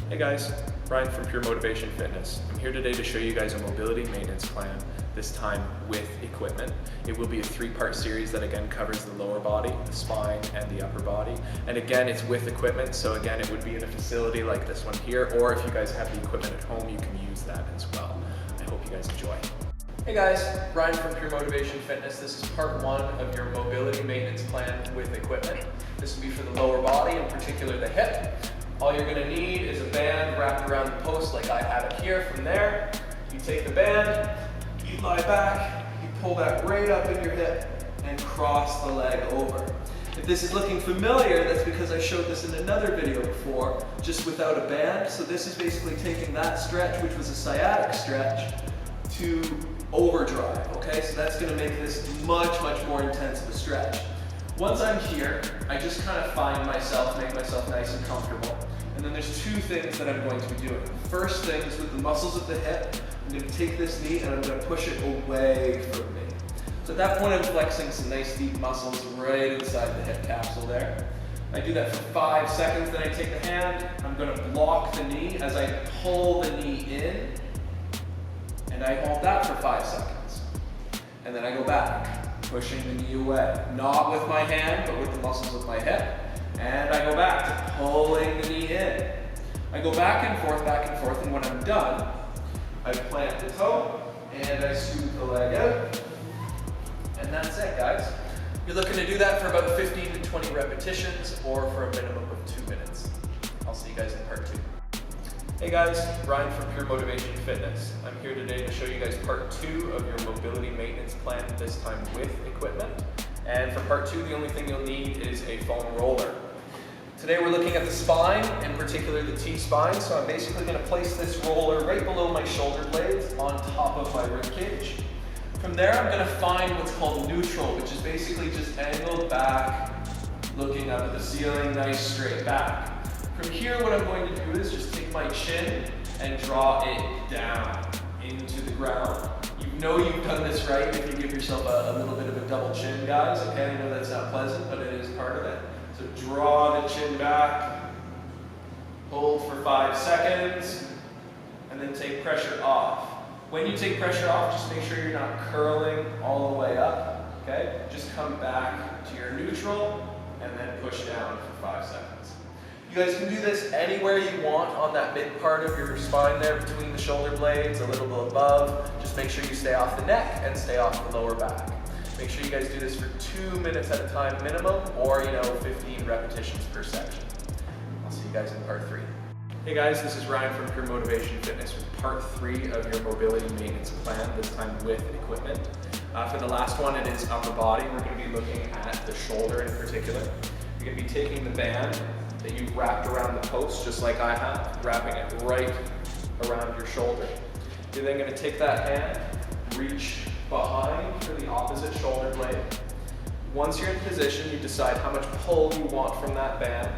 Hey guys, Brian from Pure Motivation Fitness. I'm here today to show you guys a mobility maintenance plan, this time with equipment. It will be a 3-part series that again covers the lower body, the spine, and the upper body. And again, it's with equipment, so again, it would be in a facility like this one here, or if you guys have the equipment at home, you can use that as well. I hope you guys enjoy. Hey guys, Brian from Pure Motivation Fitness. This is part 1 of your mobility maintenance plan with equipment. This will be for the lower body, in particular the hip. All you're going to need is a band wrapped around the post like I have it here. From there, you take the band, you lie back, you pull that right up in your hip and cross the leg over. If this is looking familiar, that's because I showed this in another video before, just without a band. So this is basically taking that stretch, which was a sciatic stretch, to overdrive, okay? So that's going to make this much more intense of a stretch. Once I'm here, I just kind of find myself, make myself nice and comfortable. And then there's 2 things that I'm going to be doing. The first thing is with the muscles of the hip, I'm going to take this knee and I'm going to push it away from me. So at that point I'm flexing some nice deep muscles right inside the hip capsule there. I do that for 5 seconds, then I take the hand, I'm going to block the knee as I pull the knee in, and I hold that for 5 seconds. And then I go back, pushing the knee away. Not with my hand, but with the muscles of my hip. And I go back to pulling the knee in. I go back and forth, and when I'm done, I plant the toe, and I scoot the leg out. And that's it, guys. You're looking to do that for about 15 to 20 repetitions, or for a minimum of 2 minutes. I'll see you guys in part 2. Hey guys, Brian from Pure Motivation Fitness. I'm here today to show you guys part 2 of your mobility maintenance plan, this time with equipment. And for part 2, the only thing you'll need is a foam roller. Today we're looking at the spine, in particular the T-spine, so I'm basically going to place this roller right below my shoulder blades on top of my rib cage. From there I'm going to find what's called neutral, which is basically just angled back, looking up at the ceiling, nice straight back. From here, what I'm going to do is just take my chin and draw it down into the ground. You know you've done this right if you give yourself a little bit of a double chin, guys. Okay, I know that's not pleasant, but it is part of it. So draw the chin back, hold for 5 seconds, and then take pressure off. When you take pressure off, just make sure you're not curling all the way up, okay? Just come back to your neutral, and then push down for 5 seconds. You guys can do this anywhere you want on that mid part of your spine there between the shoulder blades, a little bit above. Just make sure you stay off the neck and stay off the lower back. Make sure you guys do this for 2 minutes at a time minimum, or 15 repetitions per section. I'll see you guys in part 3. Hey guys, this is Ryan from Pure Motivation Fitness with part 3 of your mobility maintenance plan, this time with equipment. For the last one, it is upper body. We're going to be looking at the shoulder in particular. You're going to be taking the band that you've wrapped around the post, just like I have, wrapping it right around your shoulder. You're then going to take that hand, reach behind for the opposite shoulder blade. Once you're in position, you decide how much pull you want from that band.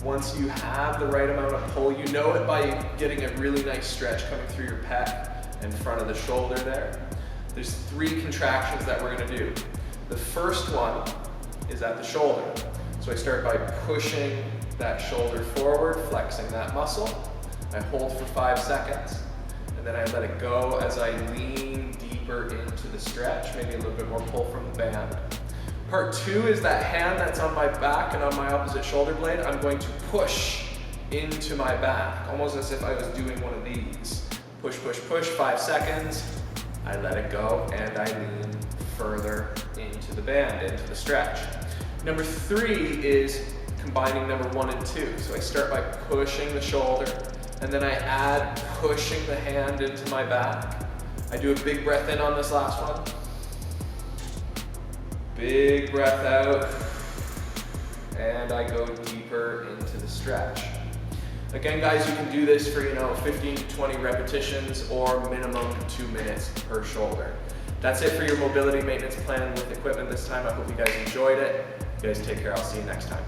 Once you have the right amount of pull, you know it by getting a really nice stretch coming through your pec in front of the shoulder there. There's 3 contractions that we're going to do. The first one is at the shoulder. So I start by pushing that shoulder forward, flexing that muscle. I hold for 5 seconds, and then I let it go as I lean deeper into the stretch, maybe a little bit more pull from the band. Part 2 is that hand that's on my back and on my opposite shoulder blade. I'm going to push into my back, almost as if I was doing one of these. Push, push, push, 5 seconds. I let it go, and I lean further into the band, into the stretch. Number 3 is combining number 1 and 2. So I start by pushing the shoulder, and then I add pushing the hand into my back. I do a big breath in on this last one. Big breath out, and I go deeper into the stretch. Again, guys, you can do this for 15 to 20 repetitions, or minimum 2 minutes per shoulder. That's it for your mobility maintenance plan with equipment this time. I hope you guys enjoyed it. You guys take care. I'll see you next time.